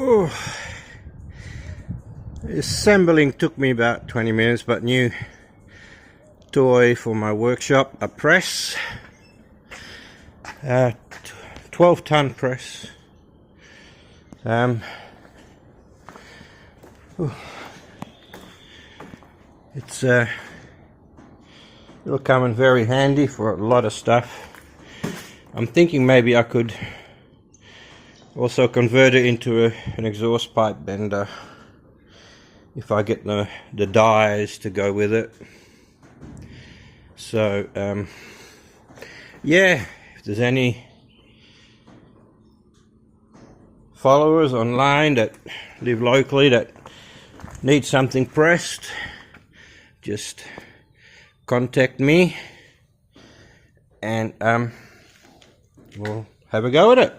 Oh, assembling took me about 20 minutes, but new toy for my workshop, a press, 12-ton press. It'll come in very handy for a lot of stuff. I'm thinking maybe I could also convert it into an exhaust pipe bender if I get the dies to go with it. So yeah, if there's any followers online that live locally that need something pressed, just contact me and we'll have a go at it.